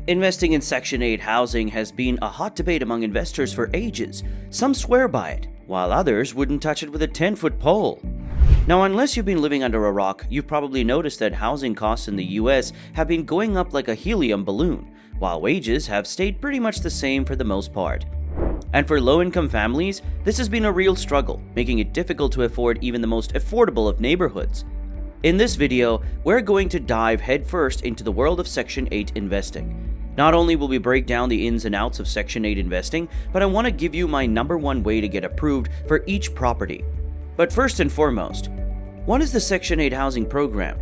Investing in Section 8 housing has been a hot debate among investors for ages. Some swear by it, while others wouldn't touch it with a 10-foot pole. Now, unless you've been living under a rock, you've probably noticed that housing costs in the US have been going up like a helium balloon, while wages have stayed pretty much the same for the most part. And for low-income families, this has been a real struggle, making it difficult to afford even the most affordable of neighborhoods. In this video, we're going to dive headfirst into the world of Section 8 investing. Not only will we break down the ins and outs of Section 8 investing, but I want to give you my #1 way to get approved for each property. But first and foremost, what is the Section 8 housing program?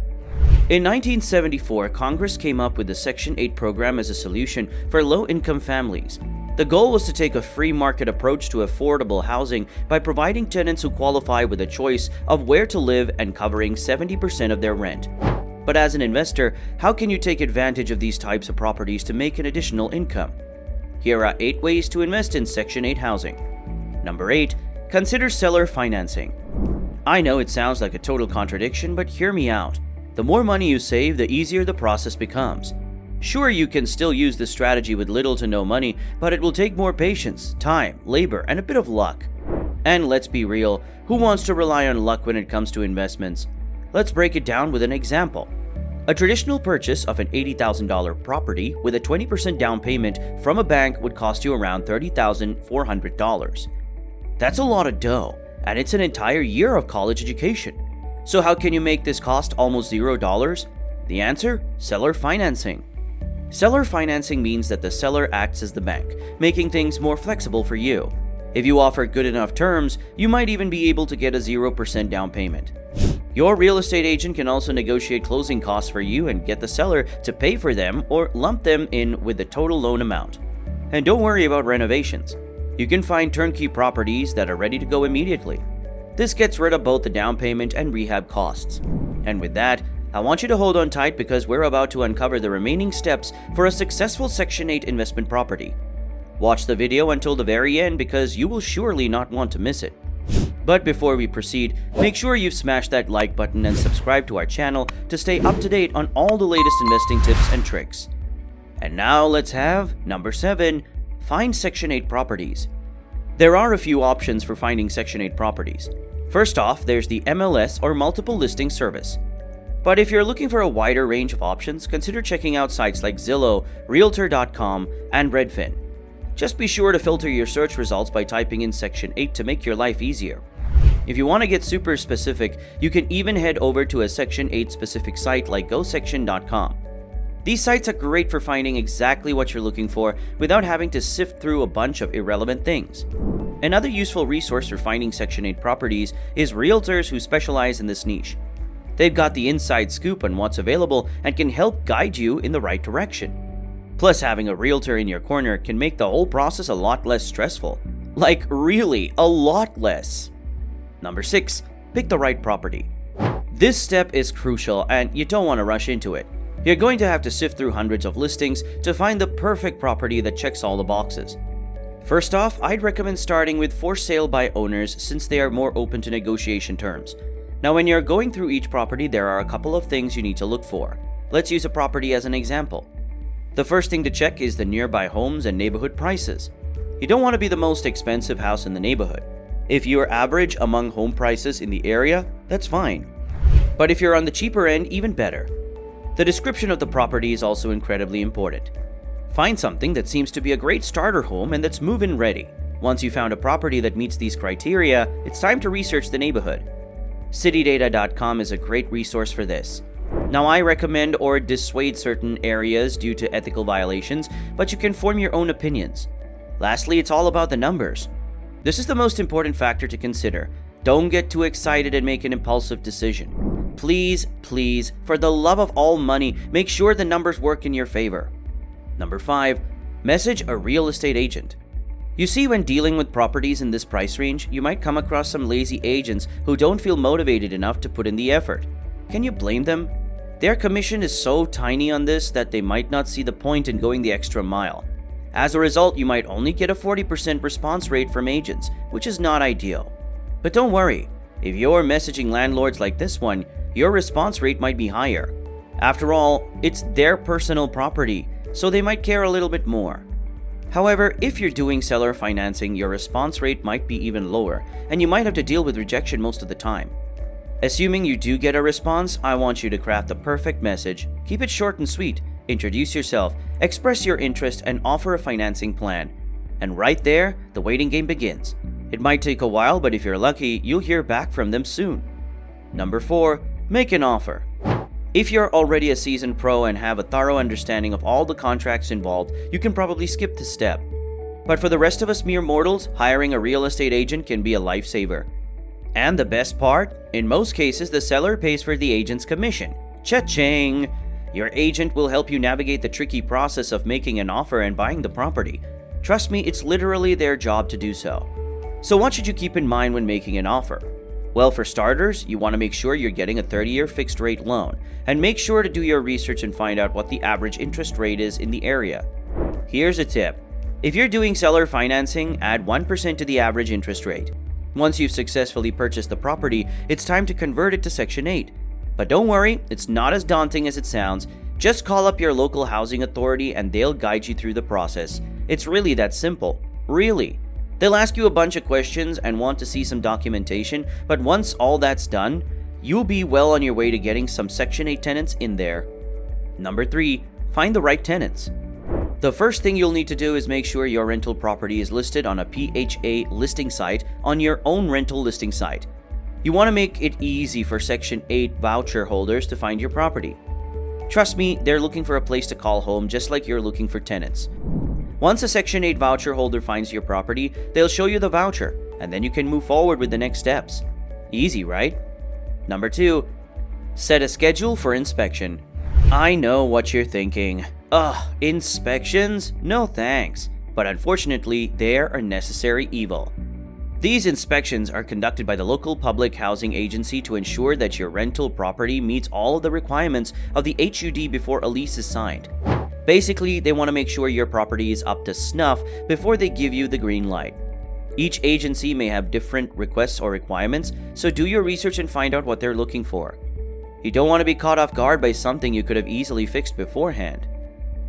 In 1974, Congress came up with the Section 8 program as a solution for low-income families. The goal was to take a free market approach to affordable housing by providing tenants who qualify with a choice of where to live and covering 70% of their rent. But as an investor, how can you take advantage of these types of properties to make an additional income? Here are 8 ways to invest in Section 8 housing. Number 8. Consider seller financing. I know it sounds like a total contradiction, but hear me out. The more money you save, the easier the process becomes. Sure, you can still use this strategy with little to no money, but it will take more patience, time, labor, and a bit of luck. And let's be real, who wants to rely on luck when it comes to investments? Let's break it down with an example. A traditional purchase of an $80,000 property with a 20% down payment from a bank would cost you around $30,400. That's a lot of dough, and it's an entire year of college education. So how can you make this cost almost $0? The answer? Seller financing. Seller financing means that the seller acts as the bank, making things more flexible for you. If you offer good enough terms, you might even be able to get a 0% down payment. Your real estate agent can also negotiate closing costs for you and get the seller to pay for them or lump them in with the total loan amount. And don't worry about renovations. You can find turnkey properties that are ready to go immediately. This gets rid of both the down payment and rehab costs. And with that, I want you to hold on tight because we're about to uncover the remaining steps for a successful Section 8 investment property. Watch the video until the very end because you will surely not want to miss it. But before we proceed, make sure you've smashed that like button and subscribe to our channel to stay up to date on all the latest investing tips and tricks. And now let's have number 7, find Section 8 properties. There are a few options for finding Section 8 properties. First off, there's the MLS or multiple listing service. But if you're looking for a wider range of options, consider checking out sites like Zillow, Realtor.com, and Redfin. Just be sure to filter your search results by typing in Section 8 to make your life easier. If you want to get super specific, you can even head over to a Section 8 specific site like GoSection.com. These sites are great for finding exactly what you're looking for without having to sift through a bunch of irrelevant things. Another useful resource for finding Section 8 properties is realtors who specialize in this niche. They've got the inside scoop on what's available and can help guide you in the right direction. Plus, having a realtor in your corner can make the whole process a lot less stressful. Like, really, a lot less. Number 6, pick the right property. This step is crucial and you don't want to rush into it. You're going to have to sift through hundreds of listings to find the perfect property that checks all the boxes. First off, I'd recommend starting with for sale by owners since they are more open to negotiation terms. Now, when you're going through each property, there are a couple of things you need to look for. Let's use a property as an example. The first thing to check is the nearby homes and neighborhood prices. You don't want to be the most expensive house in the neighborhood. If you're average among home prices in the area, that's fine. But if you're on the cheaper end, even better. The description of the property is also incredibly important. Find something that seems to be a great starter home and that's move-in ready. Once you found a property that meets these criteria, it's time to research the neighborhood. Citydata.com is a great resource for this. Now, I recommend or dissuade certain areas due to ethical violations, but you can form your own opinions. Lastly, it's all about the numbers. This is the most important factor to consider. Don't get too excited and make an impulsive decision. Please, for the love of all money, make sure the numbers work in your favor. Number 5, message a real estate agent. You see, when dealing with properties in this price range, you might come across some lazy agents who don't feel motivated enough to put in the effort. Can you blame them? Their commission is so tiny on this that they might not see the point in going the extra mile. As a result, you might only get a 40% response rate from agents, which is not ideal. But don't worry, if you're messaging landlords like this one, your response rate might be higher. After all, it's their personal property, so they might care a little bit more. However, if you're doing seller financing, your response rate might be even lower, and you might have to deal with rejection most of the time. Assuming you do get a response, I want you to craft the perfect message. Keep it short and sweet. Introduce yourself, express your interest, and offer a financing plan. And right there, the waiting game begins. It might take a while, but if you're lucky, you'll hear back from them soon. Number 4, make an offer. If you're already a seasoned pro and have a thorough understanding of all the contracts involved, you can probably skip this step. But for the rest of us mere mortals, hiring a real estate agent can be a lifesaver. And the best part, in most cases, the seller pays for the agent's commission. Cha-ching! Your agent will help you navigate the tricky process of making an offer and buying the property. Trust me, it's literally their job to do so. So what should you keep in mind when making an offer? Well, for starters, you want to make sure you're getting a 30-year fixed-rate loan, and make sure to do your research and find out what the average interest rate is in the area. Here's a tip. If you're doing seller financing, add 1% to the average interest rate. Once you've successfully purchased the property, it's time to convert it to Section 8. But don't worry, it's not as daunting as it sounds. Just call up your local housing authority and they'll guide you through the process. It's really that simple. Really. They'll ask you a bunch of questions and want to see some documentation, but once all that's done, you'll be well on your way to getting some Section 8 tenants in there. Number 3, find the right tenants. The first thing you'll need to do is make sure your rental property is listed on a PHA listing site on your own rental listing site. You want to make it easy for Section 8 voucher holders to find your property. Trust me, they're looking for a place to call home just like you're looking for tenants. Once a Section 8 voucher holder finds your property, they'll show you the voucher, and then you can move forward with the next steps. Easy, right? Number 2, set a schedule for inspection. I know what you're thinking. Ugh, inspections? No thanks. But unfortunately, they're a necessary evil. These inspections are conducted by the local public housing agency to ensure that your rental property meets all of the requirements of the HUD before a lease is signed. Basically, they want to make sure your property is up to snuff before they give you the green light. Each agency may have different requests or requirements, so do your research and find out what they're looking for. You don't want to be caught off guard by something you could have easily fixed beforehand.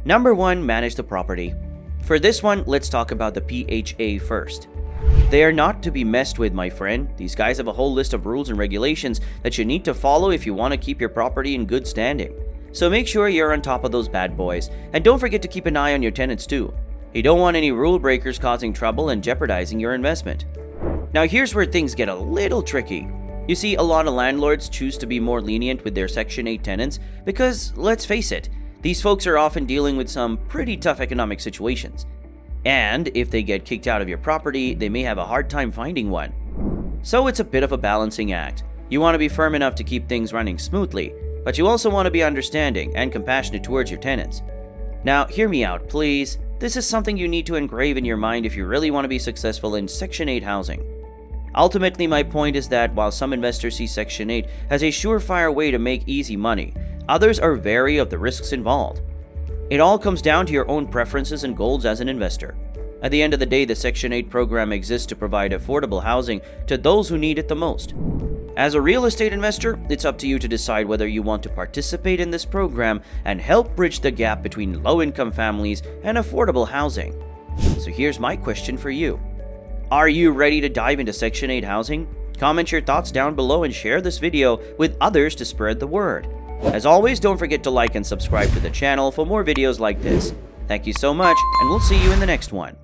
Number 1, manage the property. For this one, let's talk about the PHA first. They are not to be messed with, my friend. These guys have a whole list of rules and regulations that you need to follow if you want to keep your property in good standing. So make sure you're on top of those bad boys, and don't forget to keep an eye on your tenants too. You don't want any rule breakers causing trouble and jeopardizing your investment. Now here's where things get a little tricky. You see, a lot of landlords choose to be more lenient with their Section 8 tenants because, let's face it, these folks are often dealing with some pretty tough economic situations. And if they get kicked out of your property, they may have a hard time finding one. So it's a bit of a balancing act. You want to be firm enough to keep things running smoothly, but you also want to be understanding and compassionate towards your tenants. Now, hear me out, please. This is something you need to engrave in your mind if you really want to be successful in Section 8 housing. Ultimately, my point is that while some investors see Section 8 as a surefire way to make easy money, others are wary of the risks involved. It all comes down to your own preferences and goals as an investor. At the end of the day, the Section 8 program exists to provide affordable housing to those who need it the most. As a real estate investor, it's up to you to decide whether you want to participate in this program and help bridge the gap between low-income families and affordable housing. So here's my question for you. Are you ready to dive into Section 8 housing? Comment your thoughts down below and share this video with others to spread the word. As always, don't forget to like and subscribe to the channel for more videos like this. Thank you so much, and we'll see you in the next one.